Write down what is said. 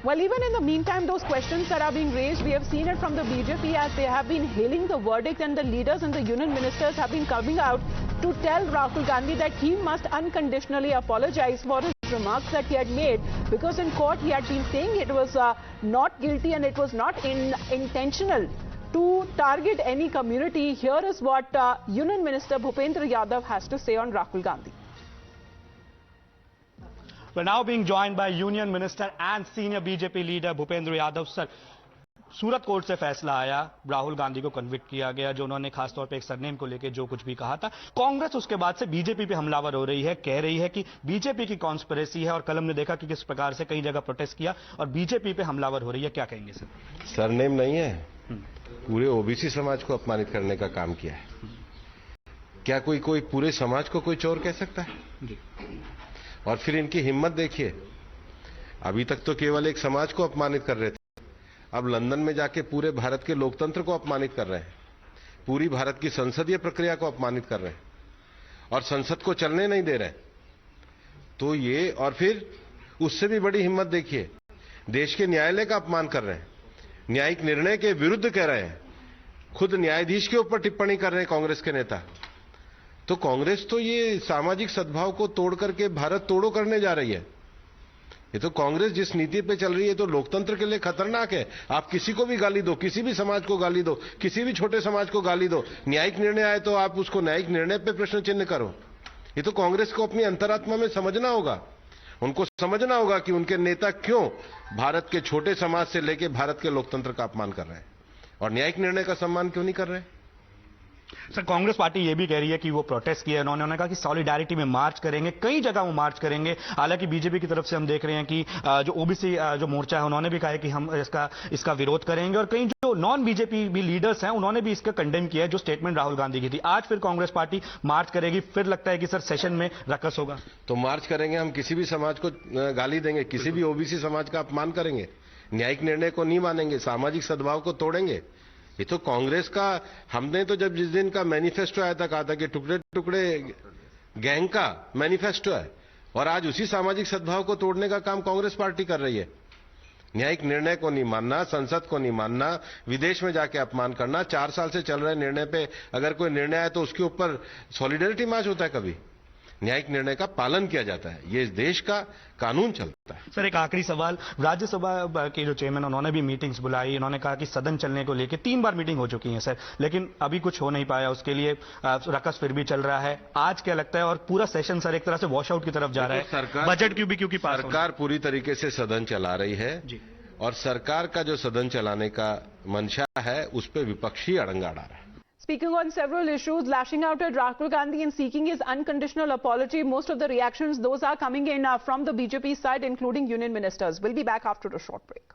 Well, even in the meantime, those questions that are being raised, we have seen it from the BJP as they have been hailing the verdict, and the leaders and the union ministers have been coming out to tell Rahul Gandhi that he must unconditionally apologize for his remarks that he had made, because in court he had been saying it was not guilty and it was not intentional to target any community. Here is what Union Minister Bhupendra Yadav has to say on Rahul Gandhi. We're now being joined by Union Minister and Senior BJP Leader Bhupendra Yadav. Sir, Surat court से फैसला आया, राहुल गांधी को convict किया गया, जो उन्होंने खासतौर पे एक सरनेम को लेकर जो कुछ भी कहा था। कांग्रेस उसके बाद से बीजेपी पे हमलावर हो रही है, कह रही है कि बीजेपी की कॉन्स्पिरेसी है, और कल हमने देखा कि किस प्रकार से कई जगह प्रोटेस्ट किया और बीजेपी पे हमलावर हो रही है। क्या कहेंगे सर? सरनेम नहीं है, पूरे ओबीसी समाज को अपमानित करने का काम किया है। क्या कोई पूरे समाज को कोई चोर कह सकता है? और फिर इनकी हिम्मत देखिए, अभी तक तो केवल एक समाज को अपमानित कर रहे थे, अब लंदन में जाके पूरे भारत के लोकतंत्र को अपमानित कर रहे हैं, पूरी भारत की संसदीय प्रक्रिया को अपमानित कर रहे हैं और संसद को चलने नहीं दे रहे हैं। तो ये, और फिर उससे भी बड़ी हिम्मत देखिए, देश के न्यायालय का अपमान कर रहे हैं, न्यायिक निर्णय के विरुद्ध कह रहे हैं, खुद न्यायाधीश के ऊपर टिप्पणी कर रहे हैं कांग्रेस के नेता। तो कांग्रेस तो ये सामाजिक सद्भाव को तोड़ करके भारत तोड़ो करने जा रही है। ये तो कांग्रेस जिस नीति पे चल रही है तो लोकतंत्र के लिए खतरनाक है। आप किसी को भी गाली दो, किसी भी समाज को गाली दो, किसी भी छोटे समाज को गाली दो, न्यायिक निर्णय आए तो आप उसको न्यायिक निर्णय पे प्रश्न चिन्ह करो। ये तो कांग्रेस को अपनी अंतरात्मा में समझना होगा, उनको समझना होगा कि उनके नेता क्यों भारत के छोटे समाज से लेकर भारत के लोकतंत्र का अपमान कर रहे हैं और न्यायिक निर्णय का सम्मान क्यों नहीं कर रहे हैं। सर, कांग्रेस पार्टी ये भी कह रही है कि वो प्रोटेस्ट किया, उन्होंने कहा कि सॉलिडारिटी में मार्च करेंगे, कई जगह वो मार्च करेंगे। हालांकि बीजेपी की तरफ से हम देख रहे हैं कि जो ओबीसी जो मोर्चा है उन्होंने भी कहा है कि हम इसका विरोध करेंगे, और कई जो नॉन बीजेपी भी लीडर्स हैं उन्होंने भी इसका कंडेम किया है, जो स्टेटमेंट राहुल गांधी की थी। आज फिर कांग्रेस पार्टी मार्च करेगी, फिर लगता है कि सर सेशन में रकस होगा। तो मार्च करेंगे, हम किसी भी समाज को गाली देंगे, किसी भी ओबीसी समाज का अपमान करेंगे, न्यायिक निर्णय को नहीं मानेंगे, सामाजिक सद्भाव को तोड़ेंगे। ये तो कांग्रेस का, हमने तो जब जिस दिन का मैनिफेस्टो आया था कहा था कि टुकड़े टुकड़े गैंग का मैनिफेस्टो है, और आज उसी सामाजिक सद्भाव को तोड़ने का काम कांग्रेस पार्टी कर रही है। न्यायिक निर्णय को नहीं मानना, संसद को नहीं मानना, विदेश में जाके अपमान करना। 4 साल से चल रहे निर्णय पे अगर कोई निर्णय आए तो उसके ऊपर सॉलिडेरिटी मार्च होता है, कभी न्यायिक निर्णय का पालन किया जाता है। ये इस देश का कानून चलता है। सर, एक आखिरी सवाल, राज्यसभा के जो चेयरमैन उन्होंने भी मीटिंग्स बुलाई, उन्होंने कहा कि सदन चलने को लेकर 3 बार मीटिंग हो चुकी है सर, लेकिन अभी कुछ हो नहीं पाया, उसके लिए रकस फिर भी चल रहा है। आज क्या लगता है, और पूरा सेशन सर एक तरह से वॉश आउट की तरफ जा रहा है, सरकार बजट क्योंकि सरकार पूरी तरीके से सदन चला रही है जी, और सरकार का जो सदन चलाने का मंशा है उस पर विपक्षी अड़ंगा अड़ा रहा है। Speaking on several issues, lashing out at Rahul Gandhi and seeking his unconditional apology. Most of the reactions, those are coming in from the BJP side, including union ministers. We'll be back after a short break.